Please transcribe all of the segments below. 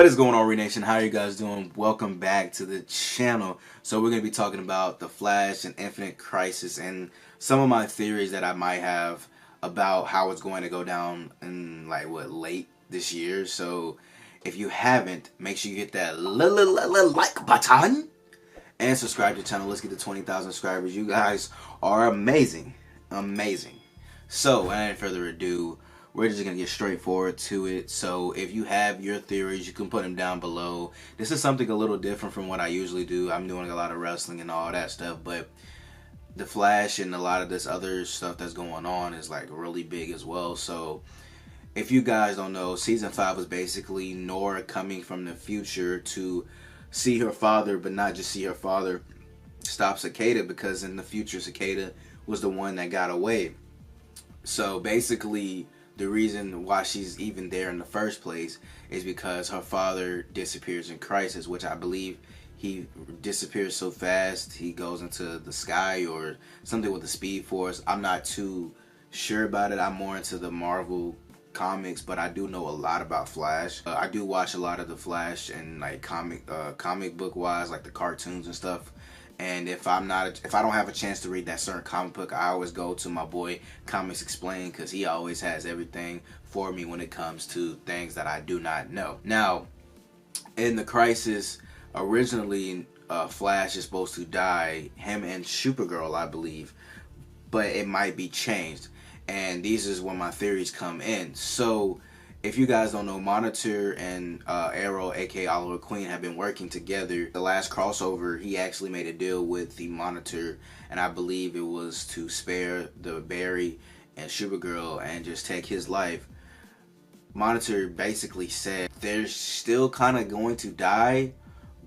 What is going on, Reid Nation? How are you guys doing? Welcome back to the channel. So we're going to be talking about The Flash and Infinite Crisis and some of my theories that I might have about how it's going to go down in late this year. So if you haven't, make sure you hit that like button and subscribe to the channel. Let's get to 20,000 subscribers. You guys are amazing. Amazing. So without any further ado, we're just going to get straight forward to it. So if you have your theories, you can put them down below. This is something a little different from what I usually do. I'm doing a lot of wrestling and all that stuff, but The Flash and a lot of this other stuff that's going on is like really big as well. So if you guys don't know, season 5 was basically Nora coming from the future to see her father, but not just see her father, stop Cicada, because in the future Cicada was the one that got away. So basically the reason why she's even there in the first place is because her father disappears in Crisis, which I believe he disappears so fast he goes into the sky or something with the Speed Force. I'm not too sure about it. I'm more into the Marvel comics, but I do know a lot about Flash. I do watch a lot of the Flash and like comic book wise, like the cartoons and stuff. And if I don't have a chance to read that certain comic book, I always go to my boy Comics Explained, because he always has everything for me when it comes to things that I do not know. Now, in the Crisis, originally Flash is supposed to die, him and Supergirl, I believe, but it might be changed. And these is where my theories come in. So if you guys don't know, Monitor and Arrow, aka Oliver Queen, have been working together. The last crossover, he actually made a deal with the Monitor, and I believe it was to spare the Barry and Supergirl and just take his life. Monitor basically said they're still kind of going to die,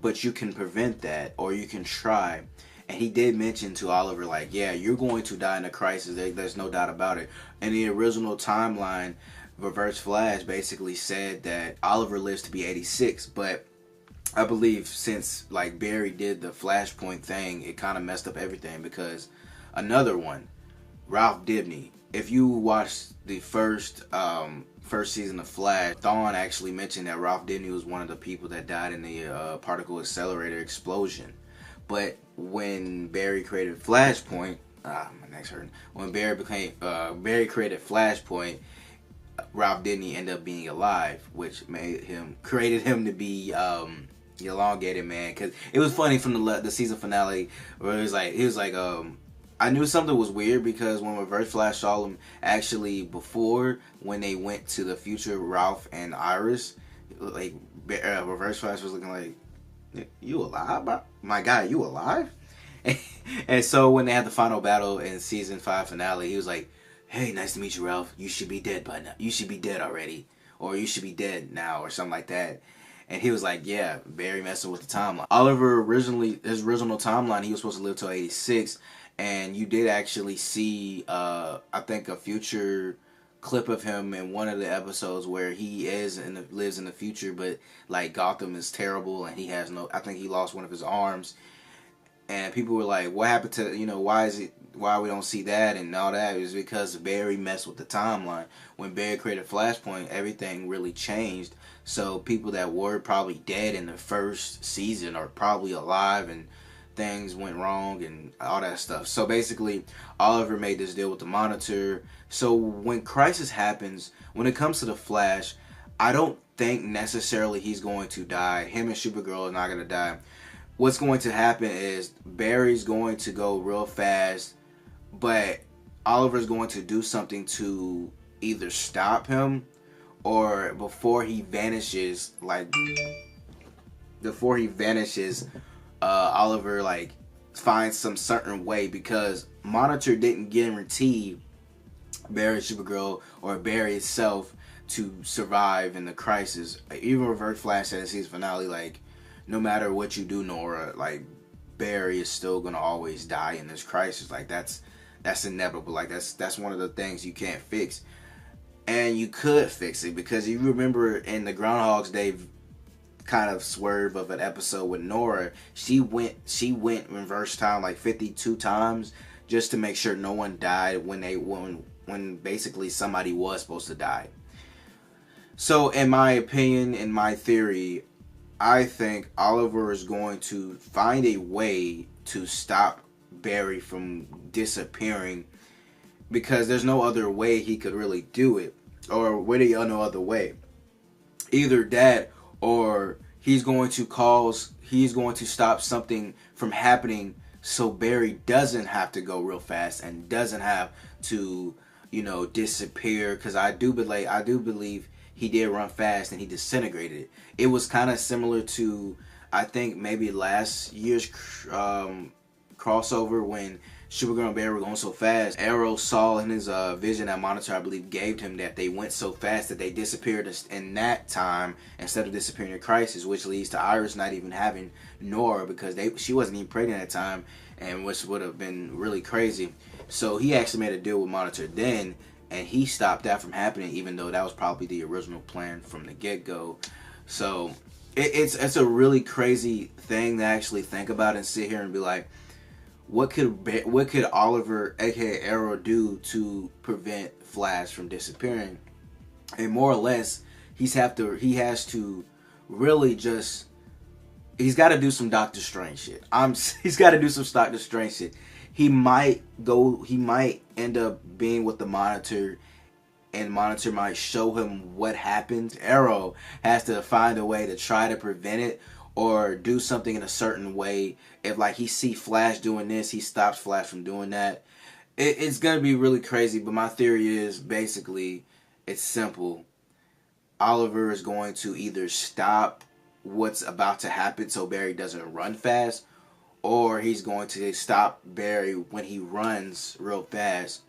but you can prevent that, or you can try. And he did mention to Oliver, like, yeah, you're going to die in a Crisis. There's no doubt about it. In the original timeline, Reverse Flash basically said that Oliver lives to be 86, but I believe since like Barry did the Flashpoint thing, it kind of messed up everything, because another one, Ralph Dibny. If you watched the first season of Flash, Thawne actually mentioned that Ralph Dibny was one of the people that died in the particle accelerator explosion. But when Barry created Flashpoint, my neck's hurting. When Barry created Flashpoint, Ralph Dibny ended up being alive, which created him to be the elongated man. Because it was funny from the season finale where he was like I knew something was weird, because when Reverse Flash saw him actually before, when they went to the future, Ralph and Iris, like Reverse Flash was looking like, you alive, bro? My guy, you alive? And so when they had the final battle in season 5 finale, he was like, hey, nice to meet you, Ralph. You should be dead by now. You should be dead already. Or you should be dead now, or something like that. And he was like, yeah, Barry messing with the timeline. Oliver, his original timeline, he was supposed to live till 86. And you did actually see, I think, a future clip of him in one of the episodes where he lives in the future, but like Gotham is terrible and he has I think he lost one of his arms. And people were like, what happened to, why we don't see that and all that? It was because Barry messed with the timeline. When Barry created Flashpoint, everything really changed. So people that were probably dead in the first season are probably alive, and things went wrong and all that stuff. So basically, Oliver made this deal with the Monitor. So when Crisis happens, when it comes to the Flash, I don't think necessarily he's going to die. Him and Supergirl are not going to die. What's going to happen is Barry's going to go real fast, but Oliver's going to do something to either stop him, or before he vanishes, Oliver like finds some certain way, because Monitor didn't guarantee Barry, Supergirl, or Barry itself to survive in the Crisis. Even Reverse Flash said in season finale, like, no matter what you do, Nora, like, Barry is still gonna always die in this Crisis. Like, that's inevitable. Like, that's one of the things you can't fix. And you could fix it, because you remember in the Groundhog's Day kind of swerve of an episode with Nora, she went reverse time like 52 times just to make sure no one died when basically somebody was supposed to die. So in my opinion, in my theory, I think Oliver is going to find a way to stop Barry from disappearing, because there's no other way he could really do it. Or really no other way. Either that, or he's going to stop something from happening so Barry doesn't have to go real fast and doesn't have to, disappear. Because I do believe he did run fast and he disintegrated. It was kind of similar to, I think, maybe last year's crossover when Supergirl and Barry were going so fast. Arrow saw in his vision that Monitor, I believe, gave him, that they went so fast that they disappeared in that time instead of disappearing in Crisis, which leads to Iris not even having Nora, because she wasn't even pregnant at the time, and which would have been really crazy. So he actually made a deal with Monitor then, and he stopped that from happening, even though that was probably the original plan from the get-go. So it's a really crazy thing to actually think about and sit here and be like, what could Oliver, aka Arrow, do to prevent Flash from disappearing? And more or less, he has to really just, he's got to do some Doctor Strange shit. He's got to do some Doctor Strange shit. He might end up being with the Monitor, and Monitor might show him what happened. Arrow has to find a way to try to prevent it, or do something in a certain way. If like he see Flash doing this, he stops Flash from doing that. It's gonna be really crazy, but my theory is basically, it's simple. Oliver is going to either stop what's about to happen so Barry doesn't run fast, or he's going to stop Barry when he runs real fast.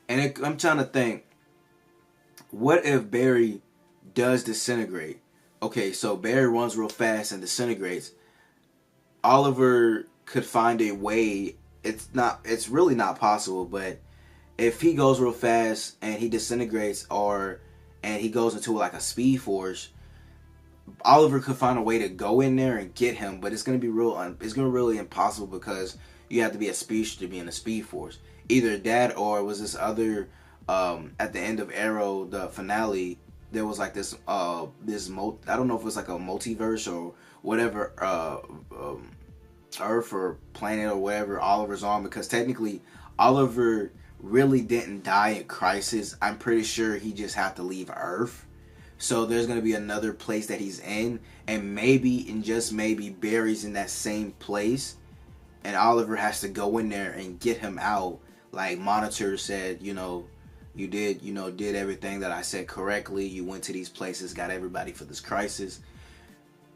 And I'm trying to think, what if Barry does disintegrate? Okay, so Barry runs real fast and disintegrates. Oliver could find a way. It's really not possible, but if he goes real fast and he disintegrates, and he goes into like a speed force, Oliver could find a way to go in there and get him, but it's gonna be really impossible, because you have to be a speedster to be in a speed force. Either that, or was this other at the end of Arrow, the finale, there was like this I don't know if it was like a multiverse or whatever, Earth or planet or whatever Oliver's on, because technically Oliver really didn't die in Crisis. I'm pretty sure he just had to leave Earth. So there's going to be another place that he's in, and maybe, and just maybe, Barry's in that same place, and Oliver has to go in there and get him out. Like Monitor said, you did everything that I said correctly. You went to these places, got everybody for this crisis.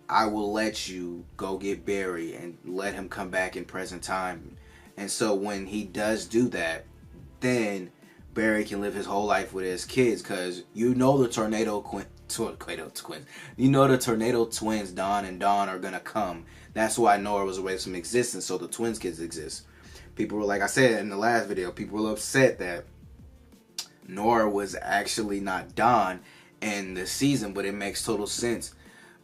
I will let you go get Barry and let him come back in present time. And so when he does do that, then Barry can live his whole life with his kids, because the Tornado Twins. The Tornado Twins, Dawn and Dawn, are gonna come. That's why Nora was erased from existence, so the Twins kids exist. People were, like I said in the last video, people were upset that Nora was actually not Dawn in the season, but it makes total sense.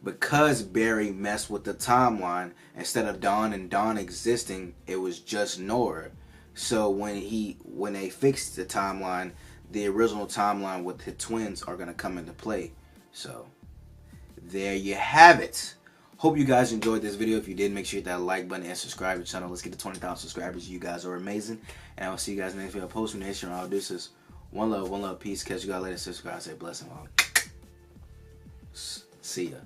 Because Barry messed with the timeline, instead of Dawn and Dawn existing, it was just Nora. So when they fixed the timeline, the original timeline with the twins are going to come into play. So there you have it. Hope you guys enjoyed this video. If you did, make sure you hit that like button and subscribe to the channel. Let's get to 20,000 subscribers. You guys are amazing. And I'll see you guys in the next video. Post from the history, and I'll do this. One love, peace. Catch you guys later. Subscribe. Say blessing. See ya.